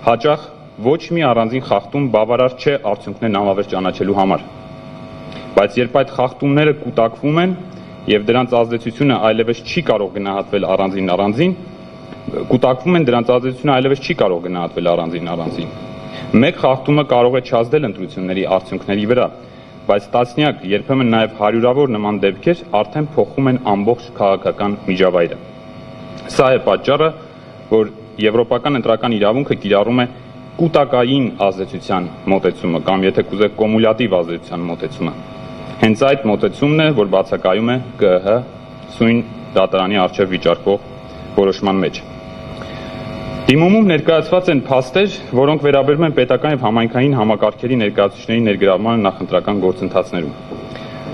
Հաճախ ոչ մի առանձին խախտում բավարար չէ արդյունքներն անվավեր ճանաչելու համար, բայց երբ այդ խախտումները կուտակվում են եւ դրանց ազդեցությունը այլևս չի կարող գնահատվել առանձին, մեկ խախտումը կարող է չազդել ընտրությունների արդյունքների վրա, բայց տասնյակ, երբեմն նաև հարյուրավոր նման դեպքեր արդեն փոխում են ամբողջ քաղաքական միջավայրը։ Սա է պատճառը, որ եվրոպական ընտրական իրավունքը կիրառում է կուտակային ազդեցության մոտեցումը կամ եթե կուզեք կոմուլյատիվ ազդեցության մոտեցումը։ Հենց այդ մոտեցումն է, որ բացակայում է ԿԸՀ սույն դատարանի առջև վիճարկվող որոշման մեջ։ Դիմումում ներկայացված են փաստեր, որոնք վերաբերում են պետական եւ համայնքային համակարգերի ներկայացուցիչների ներգրավմանը նախընտրական գործընթացներում։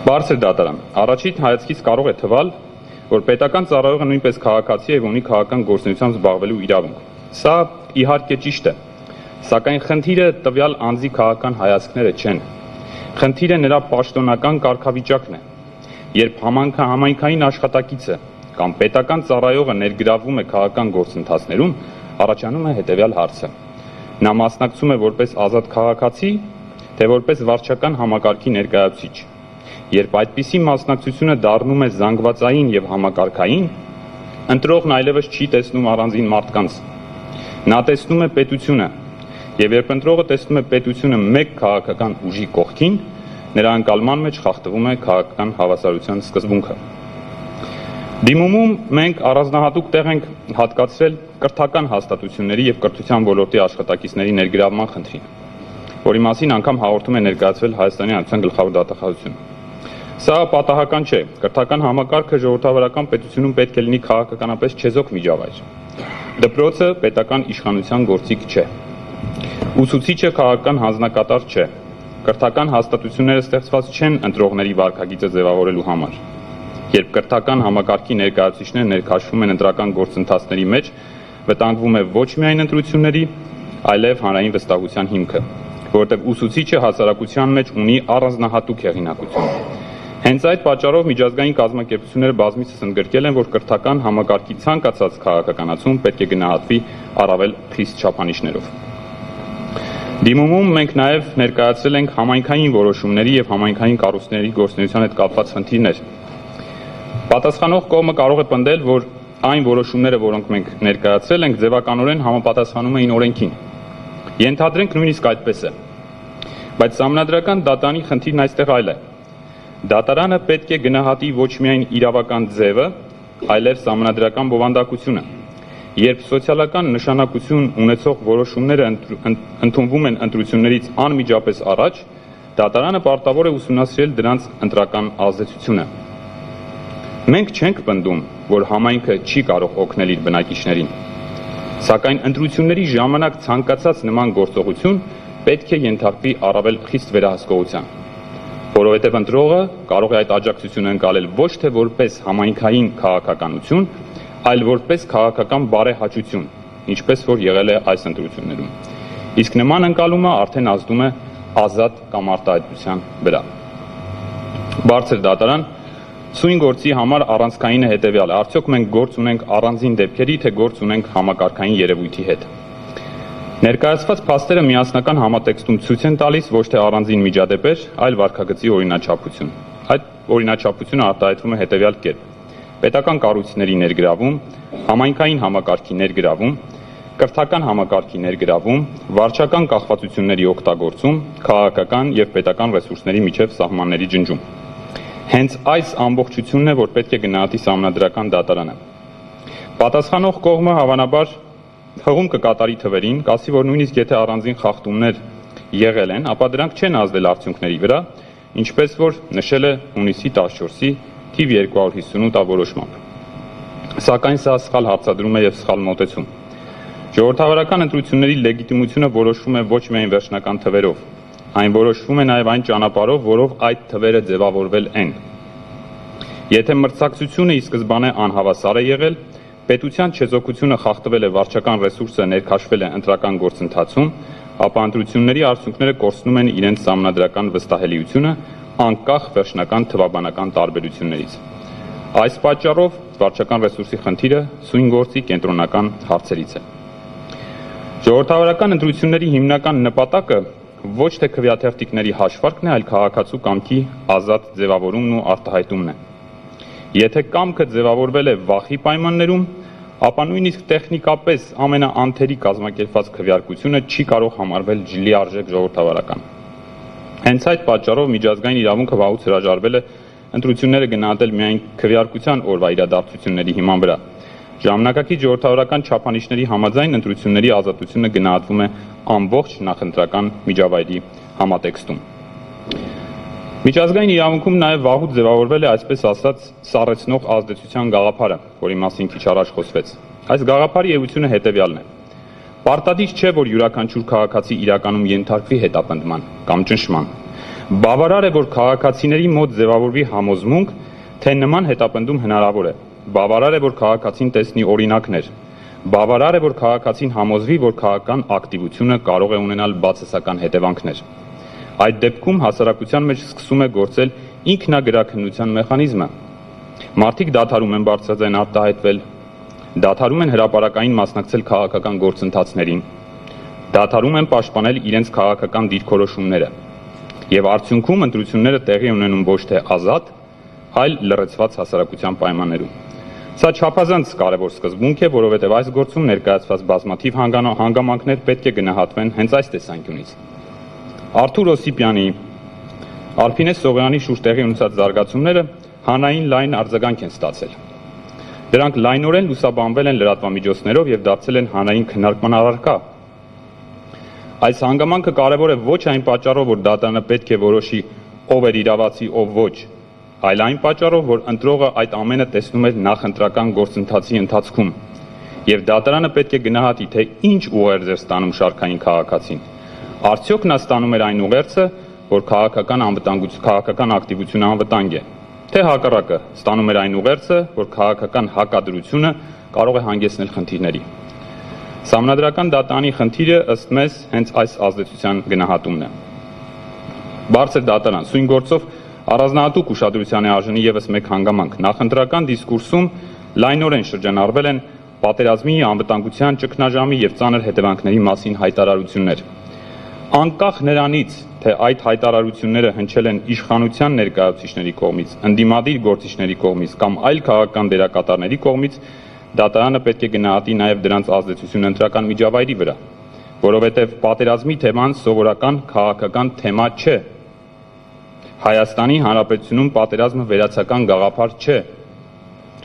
Բարձր դատարան, առաջին հայացքից կարող է թվալ, որ պետական ծառայողը նույնպես քաղաքացի է եւ ունի քաղաքական գործունեությամբ զբաղվելու իրավունք։ Սա իհարկե ճիշտ է, սակայն խնդիրը տվյալ անձի քաղաքական հայացքները չեն։ Խնդիրը նրա պաշտոնական կարգավիճակն է։ Երբ համայնքային աշխատակիցը կամ պետական ծառայողը ներգրավվում է քաղաքական գործընթացներում, առաջանում է հետևյալ հարցը. նա մասնակցում է որպես ազատ քաղաքացի, թե որպես վարչական համակարգի ներկայացուցիչ։ Երբ այդպիսի մասնակցությունը դառնում է զանգվածային եւ համակարգային, ընտրողն այլևս չի տեսնում առանձին մարդկանց։ Նա տեսնում է պետությունը, եւ երբ ընտրողը տեսնում է պետությունը մեկ քաղաքական ուժի կողքին, նրա ընկալման մեջ խախտվում է քաղաքական հավասարության սկզբունքը։ Դիմումում մենք առանձնահատուկ տեղ ենք հատկացրել կրթական հաստատությունների եւ կրթության ոլորտի աշխատակիցների ներգրավման խնդրին, որի մասին անգամ հաղորդում է ներկայացվել Հայաստանի Հանրապետության գլխավոր դատախազությունը։ Սա պատահական չէ, կրթական համակարգը ժողովրդավարական պետությունում պետք է լինի քաղաքականապես չեզոք միջավայր։ Դպրոցը պետական իշխանության գործիք չէ։ Ուսուցիչը քաղաքական հանձնակատար չէ։ Կրթական հաստատությունները ստեղծված չեն ընտրողների վարքագիծը ձևավորելու համար։ Երբ կրթական համակարգի ներկայացուցիչները ներքաշվում են ընտրական գործընթացների մեջ, վտանգվում է ոչ միայն ընտրությունների, այլև հանրային վստահության հիմքը, որտեղ ուսուցիչը հասարակության մեջ ունի առանձնահատուկ հեղինակություն։ Հենց այդ պատճառով միջազգային կազմակերպությունները բազմիցս ընդգրկել են, որ կրթական համակարգի ցանկացած քաղաքականացում պետք է գնահատվի առավել խիստ չափանիշներով։ Դիմումում մենք նաև ներկայացրել ենք համայնքային որոշումների եւ համայնքային կառույցների գործունեության հետ կապված խնդիրներ։ Պատասխանող կողմը կարող է պնդել, որ այն որոշումները, որոնք մենք ներկայացրել ենք, ձևականորեն համապատասխանում էին օրենքին։ Ենթադրենք նույնիսկ այդպես է։ Բայց Սահմանադրական դատարանի խնդիրն այստեղ այլ է։ Դատարանը պետք է գնահատի ոչ միայն իրավական ձևը, այլև սահմանադրական բովանդակությունը։ Երբ սոցիալական նշանակություն ունեցող որոշումները ընդունվում են ընտրություններից անմիջապես առաջ, դատարանը պարտավոր է ուսումնասիրել դրանց ընտրական ազդեցությունը։ Մենք չենք պնդում, որ համայնքը չի կարող օգնել իր բնակիչներին, սակայն ընտրությունների ժամանակ ցանկացած նման գործողություն պետք է ենթարկվի առավել խիստ վերահսկողության, որովհետև ընտրողը կարող է այդ աջակցությունը ընկալել ոչ թե որպես համայնքային քաղաքականություն, այլ որպես քաղաքական բարեհաճություն, ինչպես որ եղել է այս ընտրություններում։ Իսկ նման ընկալումը արդեն ազդում է ազատ կամ արտահայտության վրա։ Բարձր դատարան, սույն գործի համար առանցքայինը հետևյալ է. արդյոք մենք գործ ունենք առանձին դեպքերի, թե գործ ունենք համակարգային երևույթի հետ։ Ներկայացված փաստերը միասնական համատեքստում ցույց են տալիս ոչ թե առանձին միջադեպեր, այլ վարքագծի օրինաչափություն։ Այդ օրինաչափությունը արտահայտվում է հետևյալ կերպ. պետական կառույցների ներգրավում, համայնքային համակարգի ներգրավում, կրթական համակարգի ներգրավում, վարչական կախվածությունների օգտագործում, քաղաքական եւ պետական ռեսուրսների միջև սահմանների ջնջում։ Հենց այս ամբողջությունն է, որ պետք է գնահատի Սահմանադրական դատարանը։ Պատասխանող կողմը հավանաբար հղում կկատարի թվերին, կասի, որ նույնիսկ եթե առանձին խախտումներ եղել են, ապա դրանք չեն ազդել արդյունքների վրա, ինչպես որ նշել է հունիսի 14-ի թիվ 258 որոշմամբ։ Սակայն սա սխալ հարցադրում է եւ սխալ մոտեցում։ Ժողովրդավարական ընտրությունների լեգիտիմությունը որոշվում է ոչ միայն վերջնական թվերով, այն որոշվում է նաև այն ճանապարհով, որով այդ թվերը ձևավորվել են։ Եթե մրցակցությունը ի սկզբանե անհավասար է եղել, պետության չեզոքությունը խախտվել է, վարչական ռեսուրսը ներքաշվել է ընտրական գործընթացում, ապա ընտրությունների արդյունքները կորցնում են իրենց սահմանադրական վստահելիությունը անկախ վերջնական թվաբանական տարբերություններից։ Այս պատճառով վարչական ռեսուրսի խնդիրը սույն գործի կենտրոնական հարցերից է։ Ժողովրդավարական ընտրությունների հիմնական նպատակը ոչ թե քվեաթերթիկների հաշվարկն է, այլ քաղաքացու կամքի ազատ ձևավորումն ու արտահայտումն է։ Եթե կամքը ձևավորվել է վախի պայմաններում, ապա նույնիսկ տեխնիկապես ամենաանթերի կազմակերպված քվեարկությունը չի կարող համարվել լիարժեք ժողովրդավարական։ Հենց այդ պատճառով միջազգային իրավունքը վաղուց հրաժարվել է ընտրությունները գնահատել միայն քվեարկության օրվա իրադարձությունների հիման վրա։ Ժամանակակից ժողովրդավարական չափանիշների համաձայն ընտրությունների ազատությունը գնահատվում է ամբողջ նախընտրական միջավայրի համատեքստում։ Միջազգային իրավունքում նաև վաղուց ձևավորվել է այսպես ասած սառեցնող ազդեցության գաղափարը, որի մասին քիչ առաջ խոսվեց։ Այս գաղափարի էությունը հետևյալն է. պարտադիր չէ, որ յուրաքանչյուր քաղաքացի իրականում ենթարկվի հետապնդման կամ ճնշման։ Բավարար է, որ քաղաքացիների մոտ ձևավորվի համոզմունք, թե նման հետապնդում հնարավոր է։ Բավարար է, որ քաղաքացին տեսնի օրինակներ։ Բավարար է, որ քաղաքացին համոզվի, որ քաղաքական ակտիվությունը կարող է ունենալ բացասական հետևանքներ։ Այդ դեպքում հասարակության մեջ սկսում է գործել ինքնագրաքննության մեխանիզմը։ Մարդիկ դադարում են բարձրաձայն արտահայտվել, դադարում են հրապարակային մասնակցել քաղաքական գործընթացներին, դադարում են պաշտպանել իրենց քաղաքական դիրքորոշումները։ Եվ արդյունքում ընտրությունները տեղի ունենում ոչ թե ազատ, այլ լրացված հասարակության պայմաններում։ Սա չափազանց կարևոր սկզբունք է, որովհետև այս գործում ներկայացված բազմաթիվ հանգամանքներ պետք է գնահատվեն հենց այս տեսանկյունից։ Արթուր Օսիպյանի, Արփինե Սողոյանի շուրջ տեղի ունեցած զարգացումները հանրային լայն արձագանք են ստացել։ Դրանք լայնորեն լուսաբանվել են լրատվամիջոցներով եւ դարձել են հանրային քննարկման առարկա։ Այս հանգամանքը կարևոր է ոչ այն պատճառով, որ դատարանը պետք է որոշի ով էր իրավացի, ով ոչ, այլ այն պատճառով, որ ընտրողը այդ ամենը տեսնում է նախընտրական գործընթացի ընթացքում, եւ դատարանը պետք է գնահատի, թե ինչ ուղերձ էր ստանում շարքային քաղաքացին։ Արդյոք նա ստանում էր այն ուղերձը, որ քաղաքական ակտիվությունը անվտանգ է, թե հակառակը ստանում էր այն ուղերձը, որ քաղաքական հակադրությունը կարող է հանգեցնել խնդիրների։ Սահմանադրական դատարանի խնդիրը ըստ մեզ հենց այս ազդեցության գնահատումն է։ Բարձր դատարան սույն գործով առանձնահատուկ ուշադրության է արժանի ևս մեկ հանգամանք։ Նախընտրական դիսկուրսում լայնորեն շրջանառվել են պատերազմի, անվտանգության, ճգնաժամի եւ ծանր հետևանքների մասին հայտարարություններ։ Անկախ նրանից, թե այդ հայտարարությունները հնչել են իշխանության ներկայացուցիչների կողմից, ընդդիմադիր գործիչների կողմից կամ այլ քաղաքական դերակատարների կողմից, դատարանը պետք է գնահատի նաև դրանց ազդեցությունը ընտրական միջավայրի վրա, որովհետև պատերազմի թեման սովորական քաղաքական թեմա չէ։ Հայաստանի Հանրապետությունում պատերազմը վերացական գաղափար չէ։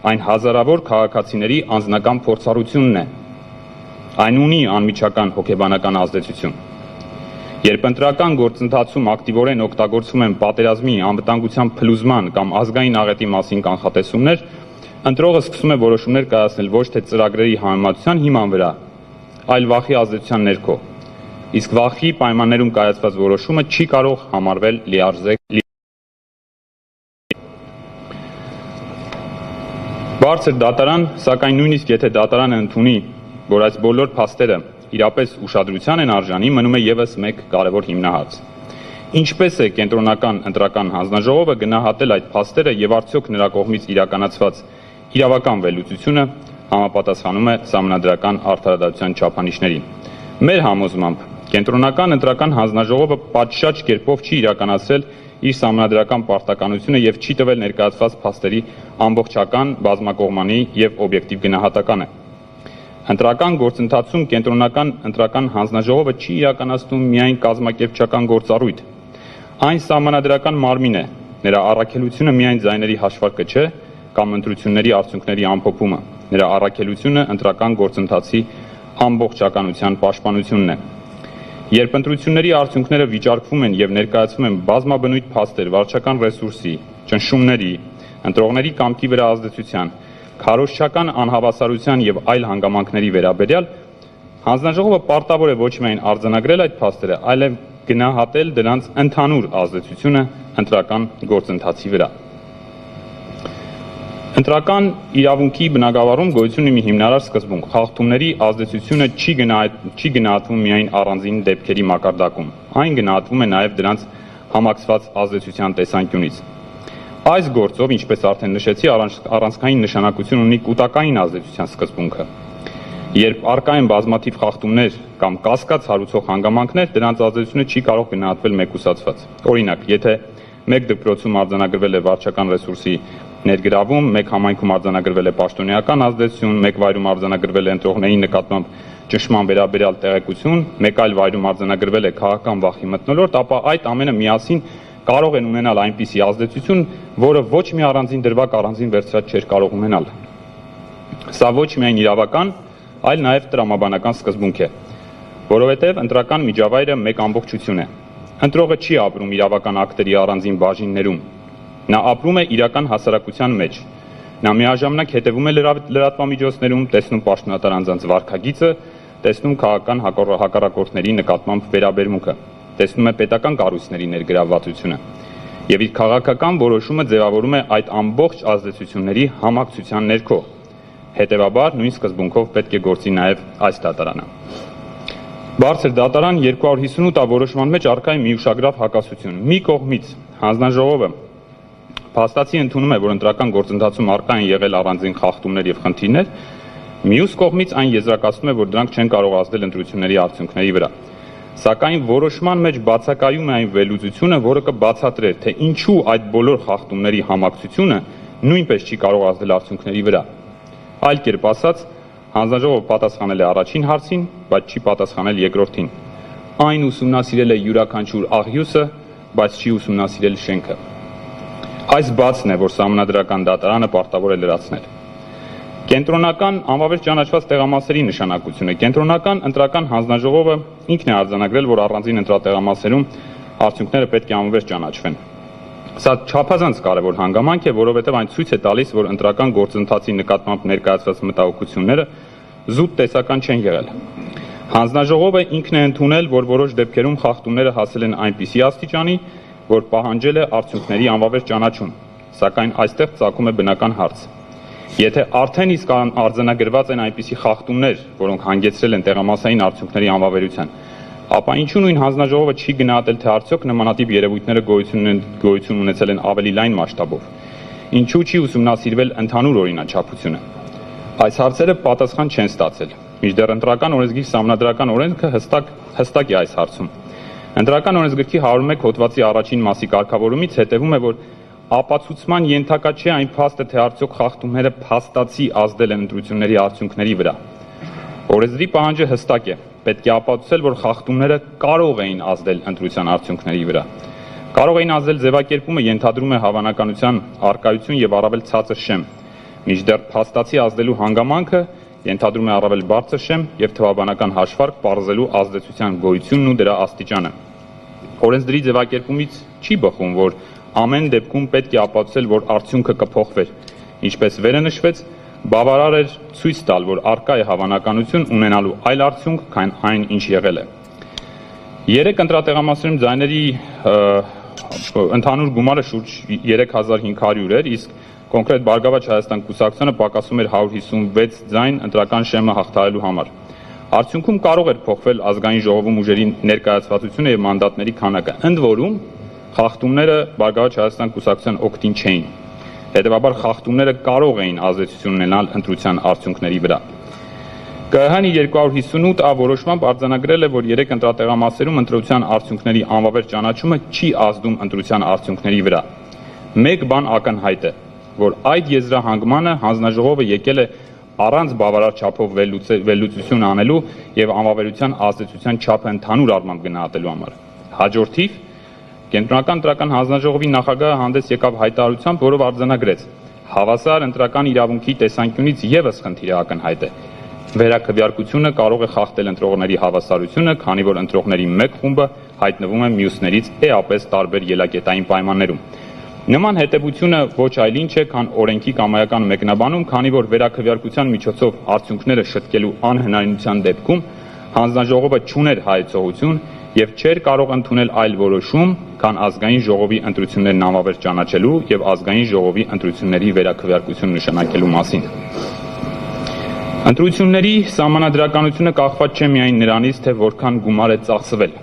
Այն հազարավոր քաղաքացիների անձնական փորձառությունն է։ Այն ունի անմիջական հոգեբանական ազդեցություն։ Երբ ընտրական գործընթացում ակտիվորեն օգտագործվում են պատերազմի, անվտանգության փլուզման կամ ազգային աղետի մասին կանխատեսումներ, ընտրողը սկսում է որոշումներ կայացնել ոչ թե ծրագրերի համեմատության հիման վրա, այլ վախի ազդեցության ներքո։ Իսկ վախի պայմաններում կայացված որոշումը չի կարող համարվել լիարժեք։ Բարձր դատարան, սակայն նույնիսկ եթե դատարանը ընդունի, որ այս բոլոր փաստերը իրապես ուշադրության են արժանի, մնում է ևս մեկ կարևոր հիմնահարց։ Ինչպես է կենտրոնական ընտրական հանձնաժողովը գնահատել այդ փաստերը եւ արդյոք նրա կողմից իրականացված իրավական վերլուծությունը համապատասխանում է սահմանադրական արդարադատության չափանիշներին։ Մեր համոզմամբ կենտրոնական ընտրական հանձնաժողովը պատշաճ կերպով չի իրականացրել իր սահմանադրական պարտականությունը եւ չի տվել ներկայացված փաստերի ամբողջական, բազմակողմանի եւ օբյեկտիվ գնահատականը։ Ընտրական գործընթացում կենտրոնական ընտրական հանձնաժողովը չի իրականացնում միայն կազմակերպչական գործառույթ։ Այն սահմանադրական մարմին է, նրա առաքելությունը միայն ձայների հաշվարկը չէ կամ ընտրությունների արդյունքների ամփոփումը։ Նրա առաքելությունը ընտրական գործընթացի ամբողջականության պաշտպանությունն է։ Երբ ընտրությունների արդյունքները վիճարկվում են եւ ներկայացվում են բազմաբնույթ փաստեր վարչական ռեսուրսի, ճնշումների, ընտրողների կամքի վրա ազդեցության, քարոզչական անհավասարության եւ այլ հանգամանքների վերաբերյալ, հանձնաժողովը պարտավոր է ոչ միայն արձանագրել այդ փաստերը, այլև գնահատել դրանց ընդհանուր ազդեցությունը ընտրական գործընթացի վրա։ Ընտրական իրավունքի բնագավառում գոյություն ունի մի հիմնարար սկզբունք. խախտումների ազդեցությունը չի գնահատվում միայն առանձին դեպքերի մակարդակում, այն գնահատվում է նաև դրանց համակցված ազդեցության տեսանկյունից։ Այս գործով, ինչպես արդեն նշեցի, առանցքային նշանակություն ունի կուտակային ազդեցության սկզբունքը։ Երբ առկա են բազմաթիվ խախտումներ կամ կասկած հարուցող հանգամանքներ, դրանց ազդեցությունը չի կարող գնահատվել մեկուսացված։ Օրինակ, եթե մեկ դպրոցում արձանագրվել է վարչական ռեսուրսի ներգրավում, մեկ համայնքում արձանագրվել է պաշտոնեական ազդեցություն, մեկ վայրում արձանագրվել է ընտրողների նկատմամբ ճնշման վերաբերյալ տեղեկություն, մեկ այլ վայրում արձանագրվել է քաղաքական վախի մթնոլորտ, ապա այդ ամենը միասին կարող են ունենալ այնպիսի ազդեցություն, որը ոչ մի առանձին դրվագ առանձին վերցրած չէր կարող ունենալ։ Սա ոչ միայն իրավական, այլ նաև տրամաբանական սկզբունք է, որովհետև ընտրական միջավայրը մեկ ամբողջություն է։ Ընտրողը չի ապրում իրավական ակտերի առանձին բաժիններում, նա ապրում է իրական հասարակության մեջ։ Նա միաժամանակ հետևում է լրատվամիջոցներում, տեսնում պաշտոնատար անձանց վարքագիծը, տեսնում քաղաքական հակառակորդների նկատմամբ վերաբերմունքը, տեսնում է պետական կառույցների ներգրավվածությունը եւ իր քաղաքական որոշումը ձևավորում է այդ ամբողջ ազդեցությունների համակցության ներքո։ Հետևաբար նույն սկզբունքով պետք է գործի նաև այս դատարանը։ Բարձր դատարան 258 որոշման մեջ առկա է մի ուշագրավ հակասություն։ Մի կողմից հանձնաժողովը փաստացի ընդունում է, որ ընտրական գործընթացում առկա են եղել առանձին խախտումներ եւ խնդիրներ, մյուս կողմից այն եզրակացնում է, որ դրանք չեն կարող ազդել ընտրությունների արդյունքների վրա։ Սակայն որոշման մեջ բացակայում է այն վերլուծությունը, որը կբացատրեր, թե ինչու այդ բոլոր խախտումների համակցությունը նույնպես չի կարող ազդել արդյունքների վրա։ Այլ կերպ ասած, հանձնաժողովը պատասխանել է առաջին հարցին, բայց չի պատասխանել երկրորդին։ Այն ուսումնասիրել է յուրաքանչյուր աղյուսը, բայց չի ուսումնասիրել շենքը։ Այս բացն է, որ Սահմանադրական դատարանը պարտավոր է լրացնել։ Կենտրոնական անվավեր ճանաչված տեղամասերի նշանակությունը։ Կենտրոնական ընտրական հանձնաժողովը ինքն է արձանագրել, որ առանձին ընտրատեղամասերում արդյունքները պետք է անվեր ճանաչվեն։ Սա չափազանց կարևոր հանգամանք է, որովհետև այն ցույց է տալիս, որ ընտրական գործընթացի նկատմամբ ներկայացված մտահոգությունները զուտ տեսական չեն եղել։ Հանձնաժողովը ինքն է ընդունել, որ որոշ դեպքերում խախտումները հասել են այնպիսի աստիճանի, որ պահանջել է արդյունքների անվավեր ճանաչում, սակայն այստեղ ծագում է բնական հարց։ Եթե արդեն իսկ արձանագրված են այնպիսի խախտումներ, որոնք հանգեցրել են տեղամասային արդյունքների անվավերության, ապա ինչու նույն հանձնաժողովը չի գնահատել, թե արդյոք նմանատիպ երևույթները գոյություն ունեցել են ավելի լայն մասշտաբով։ Ինչու չի ուսումնասիրվել ընդհանուր օրինաչափությունը։ Այս հարցերը պատասխան չեն ստացել։ Մինչդեռ ընտրական օրենսգիր Սահմանադրական օրենքը հստակ է այս հարցում։ Ընտրական օրենսգրքի 101 հոդվածի առաջին մասի կարգավորումից հետևում է, որ ապացուցման ենթակա չէ այն փաստը, թե արդյոք խախտումները փաստացի ազդել են ընտրությունների արդյունքների վրա։ Օրենսդրի պահանջը հստակ է։ Պետք է ապացուցել, որ խախտումները կարող էին ազդել ընտրության արդյունքների վրա։ Կարող էին ազդել ձևակերպումը ենթադրում է հավանականության առկայություն եւ առավել ցածր շեմ, մինչդեռ փաստացի ազդելու հանգամանքը ենթադրում է առավել բարձր շեմ եւ թվաբանական հաշվարկ պարզելու ազդեցության գոյությունն ու դրա աստիճանը։ Օրենսդրի ձևակերպումից չի բխում, որ ամեն դեպքում պետք է ապացուցել, որ արդյունքը կփոխվեր, ինչպես վերը նշվեց, բավարար էր ցույց տալ, որ առկա է հավանականություն ունենալու այլ արդյունք, քան այն, ինչ եղել է։ 3 ընտրատեղամասերում ձայների ընդհանուր գումարը շուրջ 3500 էր, իսկ կոնկրետ Բարգավաճ Հայաստան կուսակցությանը պակասում էր 156 ձայն ընտրական շեմը հաղթահարելու համար։ Արդյունքում կարող էր փոխվել ազգային ժողովում ուժերի ներկայացվածությունը եւ մանդատների քանակը, ընդ որում խախտումները Բարգավաճ Հայաստան կուսակցության օգտին չէին։ Հետևաբար խախտումները կարող էին ազդեցություն ունենալ ընտրության արդյունքների վրա։ ԿՀՀ-ի 258 որոշմամբ արձանագրել է, որ 3 ընտրատեղամասերում ընտրության արդյունքների անվավեր ճանաչումը չի ազդում ընտրության արդյունքների վրա։ Մեկ բան ակնհայտ է, որ այդ եզրահանգմանը հանձնաժողովը եկել է առանց բավարար չափով վերլուծություն անելու եւ անվավերության ազդեցության չափը ընդհանուր առմամբ գնահատելու համար։ Հաջորդիվ Կենտրոնական ընտրական հանձնաժողովի նախագահը հանդես եկավ հայտարարությամբ, որով արձանագրեց. հավասար ընտրական իրավունքի տեսանկյունից եւս խնդիրը ակնհայտ է։ Վերաքվյարկությունը կարող է խախտել ընտրողների հավասարությունը, քանի որ ընտրողների մեկ խումբը հայտնվում է մյուսներից էապես տարբեր ելակետային պայմաններում։ Նման հետևությունը ոչ այլ ինչ է, քան օրենքի կամայական մեկնաբանում, քանի որ վերաքվյարկության միջոցով արդյունքները շտկելու անհնարինության դեպքում հանձնաժողովը չուներ հայեցողություն եւ չէր կարող ընդունել այլ որոշում, քան ազգային ժողովի ընտրություններն անվավեր ճանաչելու եւ ազգային ժողովի ընտրությունների վերաքվյարկություն նշանակելու մասին։ Ընտրությունների սահմանադրականությունը կախված չէ միայն նրանից, թե որքան գումար է ծախսվել։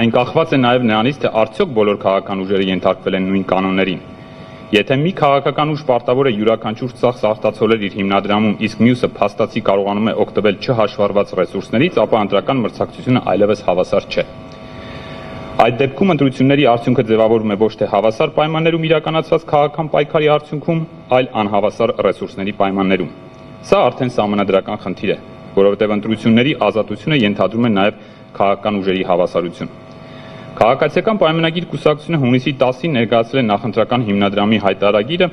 Այն կախված է նաև նրանից, թե արդյոք բոլոր քաղաքական ուժերը ենթարկվել են նույն կանոններին։ Եթե մի քաղաքական ուժ պարտավոր է յուրաքանչյուր ծախս արտացոլել իր հիմնադրամում, իսկ մյուսը փաստացի կարողանում է օգտվել չհաշվառված ռեսուրսներից, ապա ընտրական մրցակցությունը այլևս հավասար չէ։ Այդ դեպքում ընտրությունների արդյունքը ձևավորվում է ոչ թե հավասար պայմաններում իրականացված քաղաքական պայքարի արդյունքում, այլ անհավասար ռեսուրսների պայմաններում։ Սա արդեն սահմանադրական խնդիր է, որովհետև ընտրությունների ազատությունը ենթադրում է նաև քաղաքական ուժերի հավասարություն։ Քաղաքացիական պայմանագիր կուսակցությունը հունիսի 10-ին ներկայացրել է նախընտրական հիմնադրամի հայտարարագիրը,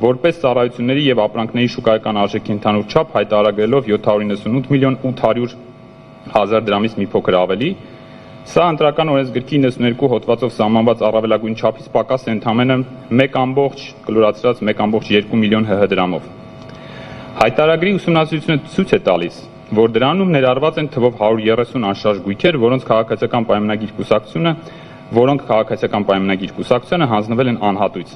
որպես ծառայությունների եւ ապրանքների շուկայական արժեքի ընդհանուր չափ հայտարարելով 798 միլիոն 800 հազար դրամից մի փոքր ավելի։ Սա ընտրական օրենսգրքի 92 հոդվածով սահմանված առավելագույն չափից պակաս է ընդամենը 1,2 միլիոն ՀՀ դրամով։ Հայտարարագրի ուսումնասիրությունը ցույց է տալիս, որ դրանում ներառված են թվով 130 անշարժ գույքեր, որոնք քաղաքացիական պայմանագիր կուսակցությանը հանձնվել են անհատույց։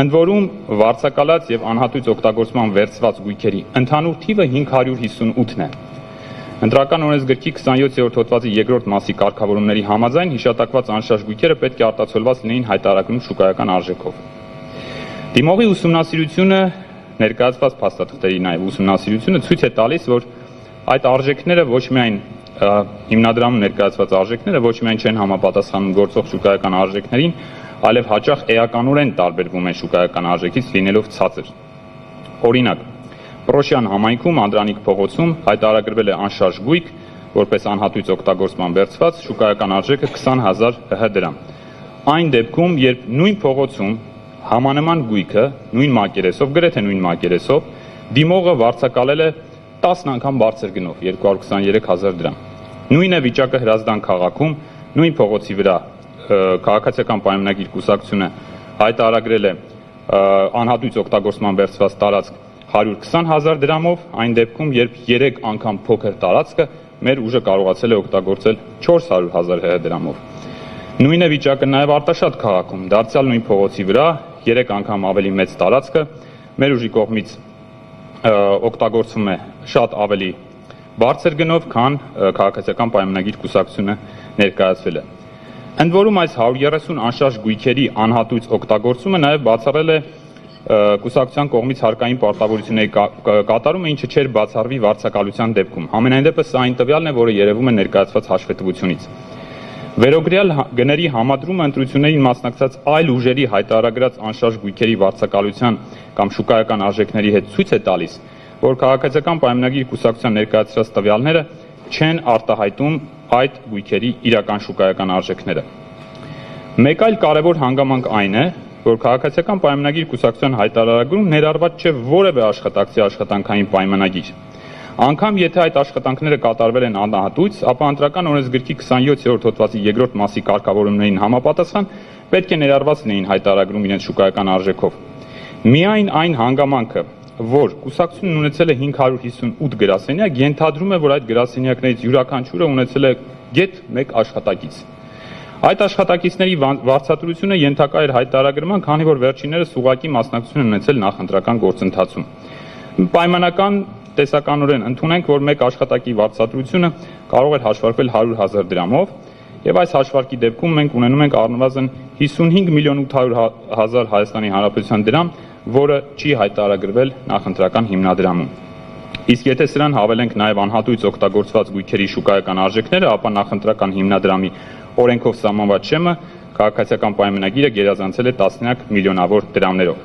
Ընդ որում վարձակալած եւ անհատույց օգտագործման վերցված գույքերի ընդհանուր թիվը 558-ն է։ Ընտրական օրենսգրքի 27-րդ հոդվածի երկրորդ մասի կարգավորումների համաձայն հիշատակված անշարժ գույքերը պետք է արտացոլված լինեին հայտարարագրում շուկայական արժեքով։ Դիմողի ուսումնասիրությունը ներկայացված փաստաթղթերի նաև ուսումնասիրությունը ցույց է տալիս, որ այդ արժեքները ոչ միայն հիմնադրամում ներկայացված արժեքները ոչ միայն չեն համապատասխանում գործող շուկայական արժեքներին, այլև հաճախ էականորեն տարբերվում են շուկայական արժեքից լինելով ցածր։ Օրինակ, Պրոշյան համայնքում Անդրանիկ փողոցում հայտարարագրվել է անշարժ գույք, որպես անհատույց օգտագործման վերցված, շուկայական արժեքը 20,000 ՀՀ դրամ։ Այն դեպքում, երբ նույն փողոցում համանման գույքը նույն մակերեսով, գրեթե նույն մակերեսով, դիմողը վարձակալել է 10 անգամ բարձր գնով 223,000 դրամ։ Նույն է վիճակը Հրազդան քաղաքում, նույն փողոցի վրա քաղաքացիական պայմանագիր կուսակցությունը հայտարարագրել է անհատույց օգտագործման վերցված տարածք 120,000 դրամով, այն դեպքում, երբ 3 անգամ փոքր տարածքը մեր ուժը կարողացել է օգտագործել 400,000 ՀՀ դրամով։ Նույն է վիճակը նաև Արտաշատ քաղաքում, դարձյալ նույն փողոցի վրա 3 անգամ ավելի մեծ տարածքը մեր ուժի կողմից օգտագործվում է շատ ավելի բարձր գնով, քան քաղաքացիական պայմանագիր կուսակցությունը ներկայացվել է։ Ընդ որում այս 130 անշարժ գույքերի անհատույց օգտագործումը նաև բացառել է կուսակցության կողմից հարկային պարտավորությունների կատարումը, ինչը չէր բացառվի վարձակալության դեպքում։ Համենայն դեպս սա այն տվյալն է, որը երևում է ներկայացված հաշվետվությունից։ Վերօգրյալ գների համադրումը ընտրություններին մասնակցած այլ ուժերի հայտարարած անշարժ գույքերի վարձակալության կամ շուկայական արժեքների հետ ցույց է տալիս, որ քաղաքացիական պայմանագիր կուսակցության ներկայացրած տվյալները չեն արտահայտում այդ գույքերի իրական շուկայական արժեքները։ Մեկ այլ կարևոր հանգամանք այն է, որ քաղաքացիական պայմանագիր կուսակցության հայտարարագրում ներառված չէ որևէ աշխատակցի աշխատանքային պայմանագիր։ Անկամ եթե այդ աշխատանքները կատարվել են անհատույց, ապա ընտրական օրենսգրքի 27-րդ հոդվածի երկրորդ մասի կարգավորումներին համապատասխան պետք է ներառված լինեին հայտարարագրում իրենց շուկայական արժեքով։ Միայն այն հանգամանքը, որ կուսակցությունն ունեցել է 558 գրասենյակ, ենթադրում է, որ այդ գրասենյակներից յուրաքանչյուրը ունեցել է գեթ 1 աշխատակից։ Այդ աշխատակիցների վարձատրությունը ենթակա էր հայտարարագրման, քանի որ վերջիններս ուղղակի մասնակցություն են ունեցել նախընտրական գործընթացում։ Պայմանական տեսականորեն ընդունենք, որ մեկ աշխատակի վարձատրությունը կարող էր հաշվարկվել 100,000 դրամով, եւ այս հաշվարկի դեպքում մենք ունենում ենք առնվազն 55 միլիոն 800 հազար Հայաստանի Հանրապետության դրամ, որը չի հայտարարագրվել նախընտրական հիմնադրամում։ Իսկ եթե սրան հավելենք նաև անհատույց օգտագործված գույքերի շուկայական արժեքները, ապա նախընտրական հիմնադրամի օրենքով սահմանված շեմը քաղաքացիական պայմանագիրը գերազանցել է տասնյակ միլիոնավոր դրամներով։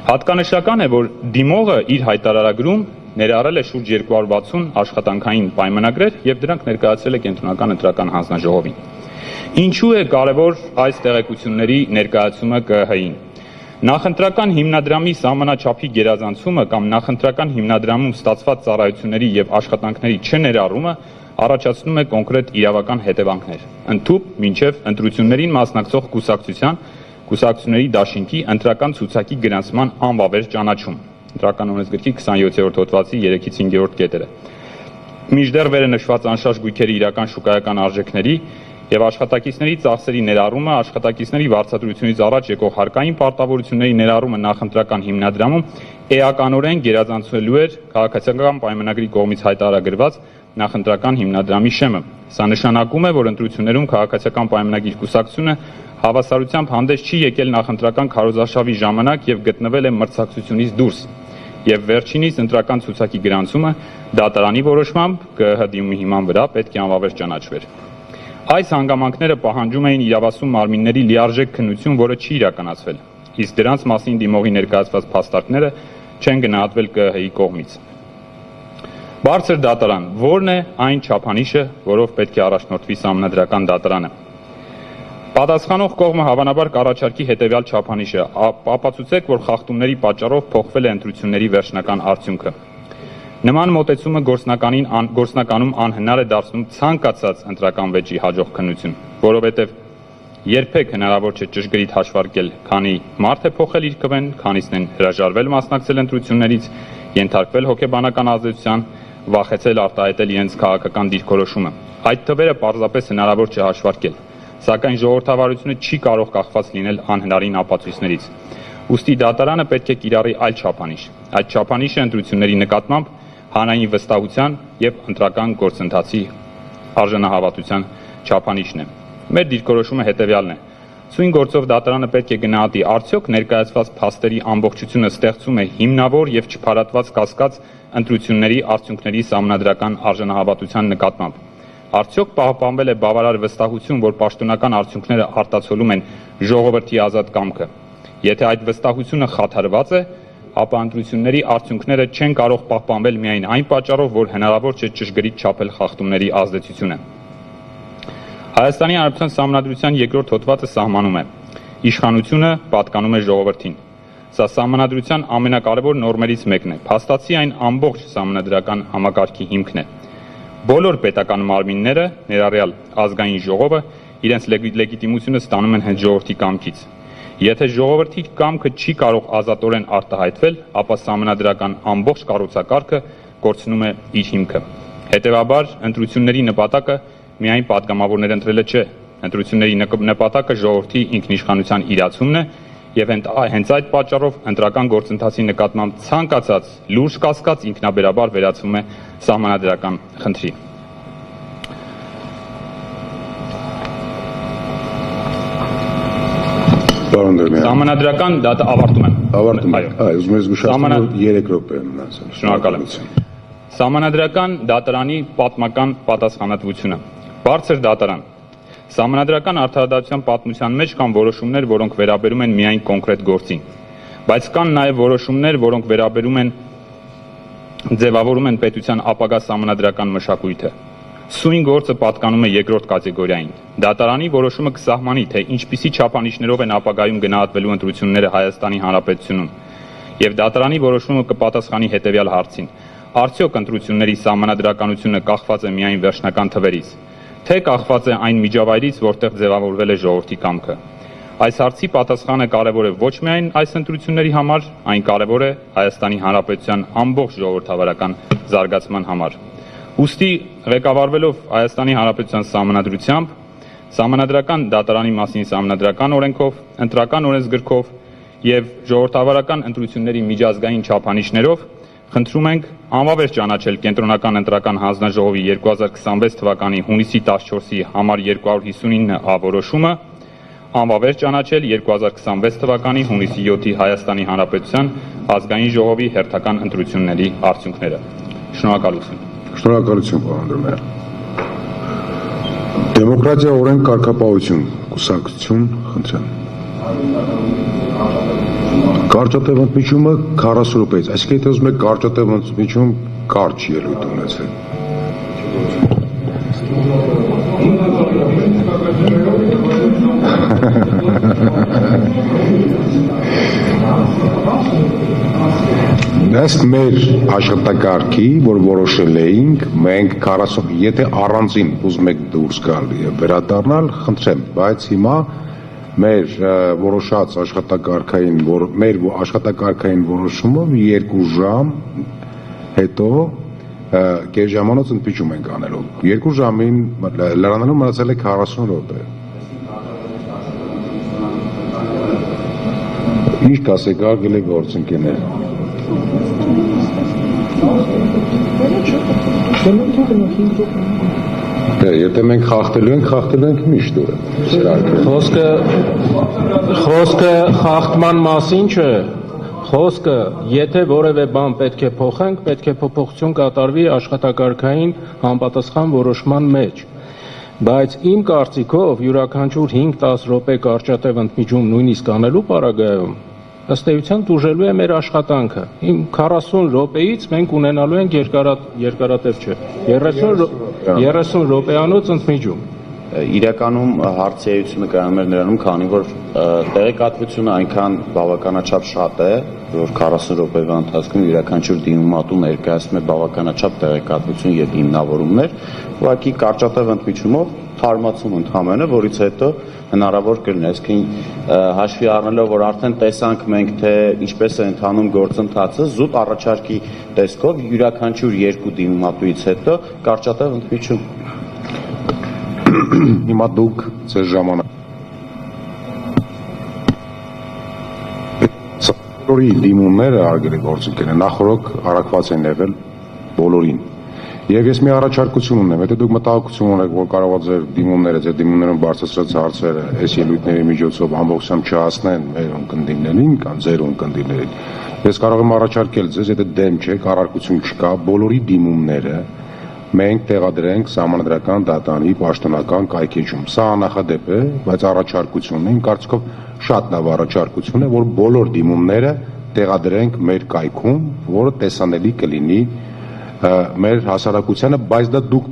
Հատկանշական է, որ դիմողը իր հայտարարագրում ներառել է շուրջ 260 աշխատանքային պայմանագրեր եւ դրանք ներկայացրել է կենտրոնական ընտրական հանձնաժողովին։ Ինչու է կարևոր այս տեղեկությունների ներկայացումը ԿԸՀ-ին։ Նախընտրական հիմնադրամի սահմանաչափի գերազանցումը կամ նախընտրական հիմնադրամում ստացված ծառայությունների եւ աշխատանքների չներառումը առաջացնում է կոնկրետ իրավական հետևանքներ, ընդཐུպ մինչև ընտրություններին մասնակցող կուսակցությունների դաշինքի ընտրական ցուցակի գրանցման անվավեր ճանաչում։ Ընտրական օրենսգրքի 27-րդ հոդվածի 3-ից 5-րդ կետերը։ Մինչդեռ վերը նշված անշարժ գույքերի իրական շուկայական արժեքների եւ աշխատակիցների ծախսերի ներառումը, աշխատակիցների վարձատրությունից առաջ եկող հարկային պարտավորությունների ներառումը նախընտրական հիմնադրամում էականորեն գերազանցվելու էր քաղաքացիական պայմանագրի կողմից հայտարարված նախընտրական հիմնադրամի շեմը։ Սա նշանակում է, որ ընտրություններում քաղաքացիական պայմանագիր կուսակցությունը հավասարությամբ հանդես չի եկել նախընտրական քարոզարշավի ժամանակ եւ գտնվել է մրցակցությունից դուրս։ Եվ վերջինիս ընտրական ցուցակի գրանցումը դատարանի որոշմամբ ԿԸՀ-ի հիման վրա պետք է անվավեր ճանաչվեր։ Այս հանգամանքները պահանջում էին իրավասու մարմինների լիարժեք քննություն, որը չի իրականացվել, իսկ դրանց մասին դիմողի ներկայացված փաստարկները չեն գնահատվել ԿԸՀ-ի կողմից։ Բարձր դատարան, ո՞րն է այն չափանիշը, որով պետք է առաջնորդվի Սահմանադրական դատարանը։ Պատասխանող կողմը հավանաբար կառաջարկի հետևյալ չափանիշը, ապացուցեք, որ խախտումների պատճառով փոխվել է ընտրությունների վերջնական արդյունքը։ Նման մոտեցումը գործնականում անհնար է դարձնում ցանկացած ընտրական վեճի հաջող քննություն, որովհետև երբեք հնարավոր չէ ճշգրիտ հաշվարկել, քանի մարդ է փոխել իր քվեն, քանիսն են հրաժարվել մասնակցել ընտրություններից, ենթարկվել հոգեբանական ազդեցության, վախեցել արտահայտել իրենց քաղաքական դիրքորոշումը։ Այդ թվերը պարզապես հնարավոր չէ հաշվարկել, սակայն ժողովրդավարությունը չի կարող կախված լինել անհնարին ապացույցներից։ Ուստի դատարանը պետք է կիրառի այլ չափանիշ։ Այդ չափանիշը ընտրությունների նկատմամբ հանրային վստահության եւ ընտրական գործընթացի արժանահավատության չափանիշն է։ Մեր դիրքորոշումը հետեւյալն է. Սույն գործով դատարանը պետք է գնահատի արդյոք ներկայացված փաստերի ամբողջությունը ստեղծում է հիմնավոր եւ չփարատված կասկած ընտրությունների արդյունքների սահմանադրական արժանահավատության նկատմամբ։ Արդյոք պահպանվել է բավարար վստահություն, որ պաշտոնական արդյունքները արտացոլում են ժողովրդի ազատ կամքը։ Եթե այդ վստահությունը խաթարված է, ապա ընտրությունների արդյունքները չեն կարող պահպանվել միայն այն պատճառով, որ հնարավոր չէ ճշգրիտ չափել խախտումների ազդեցությունը։ Հայաստանի Հանրապետության Սահմանադրության երկրորդ հոդվածը սահմանում է. իշխանությունը պատկանում է ժողովրդին։ Սա Սահմանադրության ամենակարևոր նորմերից մեկն է։ Փաստացի այն ամբողջ սահմանադրական համակարգի հիմքն է։ Բոլոր պետական մարմինները, ներառյալ ազգային ժողովը, իրենց լեգիտիմությունը ստանում են հենց ժողովրդի կամքից։ Եթե ժողովրդի կամքը չի կարող ազատորեն արտահայտվել, ապա սահմանադրական ամբողջ կառուցակարգը կորցնում է իր հիմքը։ Հետևաբար, ընտրությունների նպատակը միայն պատգամավորներ ընտրելը չէ, ընտրությունների նպատակը ժողովրդի ինքնիշխանության իրացումն է եւ հենց այդ պատճառով ընտրական գործընթացի նկատմամբ ցանկացած լուրջ կասկած ինքնաբերաբար վերածվում է սահմանադրական խնդրի։ Սահմանադրական դատը ավարտում եմ։ Ավարտում եք։ Ուզում ես զգուշացնել 3 րոպե մնացել։ Շնորհակալ եմ։ Սահմանադրական դատարանի պատմական պատասխանատվությունը։ Բարձր դատարան։ Սահմանադրական արդարադատության պատմության մեջ կան որոշումներ, որոնք վերաբերում են միայն կոնկրետ գործին, բայց կան նաև որոշումներ, որոնք ձևավորում են պետության ապագա սահմանադրական մշակույթը։ Սույն գործը պատկանում է երկրորդ կատեգորիային։ Դատարանի որոշումը կսահմանի, թե ինչպիսի չափանիշներով են ապագայում գնահատվելու ընտրությունները Հայաստանի Հանրապետությունում, եւ դատարանի որոշումը կպատասխանի հետեւյալ հարցին. արդյոք ընտրությունների սահմանադրականությունը կախված է միայն վերջնական թվերից, թե կախված է այն միջավայրից, որտեղ ձևավորվել է ժողովրդի կամքը։ Այս հարցի պատասխանը կարևոր է ոչ միայն այս ընտրությունների համար, այն կարևոր է Հայաստանի Հանրապետության ամբողջ ժողովրդավարական զարգացման համար։ Ուստի ղեկավարվելով Հայաստանի Հանրապետության Սահմանադրությամբ, Սահմանադրական դատարանի մասին Սահմանադրական օրենքով, Ընտրական օրենսգրքով եւ ժողովրդավարական ընտրությունների միջազգային չափանիշներով խնդրում ենք անվավեր ճանաչել Կենտրոնական ընտրական հանձնաժողովի 2026 թվականի հունիսի 14-ի համար 259 որոշումը, անվավեր ճանաչել 2026 թվականի հունիսի 7-ի Հայաստանի Հանրապետության ազգային ժողովի հերթական ընտրությունների արդյունքները։ Շնորհակալություն։ Շնորհակալություն, պարոն Անդրեյան։ Դեմոկրատիա, օրենք, կարգապահություն, կուսակցություն, խնդրեմ։ Կարճատև ընդմիջումը 40 րոպեից, այսինքն եթե ուզում եք կարճատև ընդմիջում կարճ ելույթ ունեցել։ Ըստ մեր աշխատակարգի, որ որոշել էինք, մենք 40, եթե առանձին ուզում եք դուրս գալ եւ վերադառնալ, խնդրեմ, բայց հիմա մեր որոշած աշխատակարգային որոշումով 2 ժամ հետո կես ժամանոց ընդմիջում ենք անելու։ 2 ժամին լրանալու մնացել է 40 րոպե։ Ինչ կասեք, արգել եք գործընկերներ։ Եթե մենք խախտելու ենք միշտ Խոսքը խախտման մասին չէ, խոսքը եթե որևէ բան պետք է փոխենք, պետք է փոփոխություն կատարվի աշխատակարգային համապատասխան որոշման մեջ, բայց իմ կարծիքով յուրաքանչյուր 5-10 րոպե կարճատև ընդմիջում նույնիսկ անելու պարագայում ըստ էության տուժելու է մեր աշխատանքը։ Իմ 40 րոպեից մենք ունենալու ենք երկարատև չէ, 30 րոպեանոց ընդմիջում։ Իրականում հարցի էությունը կայանում էր նրանում, քանի որ տեղեկատվությունը այնքան բավականաչափ շատ է, որ 40 րոպեվա ընթացքում յուրաքանչյուր դիմումատու ներկայացնում է բավականաչափ տեղեկատվություն եւ հիմնավորումներ, ուղղակի կարճատև ընդմիջումով թարմացում ընդհանրապես, որից հետո հնարավոր կլինի, այսինքն հաշվի առնելով, որ արդեն տեսանք մենք, թե ինչպես է ընթանում գործընթացը, զուտ առաջարկի տեսքով յուրաքանչյուր 2 դիմումատուից հետո կարճատև ընդմիջում։ Հիմա դուք ձեր ժամանակ բոլորի դիմումները արգելի գործընկերներ նախորդ արակված են եղել բոլորին։ Եվ ես մի առաջարկություն ունեմ, եթե դուք մտահոգություն ունեք, որ կարող է ձեր դիմումներում բարձրացած հարցերը այս ելույթների միջոցով ամբողջությամբ չհասնեն մեր ունկնդիրներին կամ ձեր ունկնդիրներին, ես կարող եմ առաջարկել ձեզ, եթե դեմ չեք, առարկություն չկա, բոլորի դիմումները մենք տեղադրենք Սահմանադրական դատարանի պաշտոնական կայքեջում։ Սա աննախադեպ է, բայց առաջարկությունն է, իմ կարծիքով շատ լավ առաջարկություն է, որ բոլոր դիմումները տեղադրենք մեր կայքում, որը տեսանելի կլինի մեր հասարակությանը, բայց դա դուք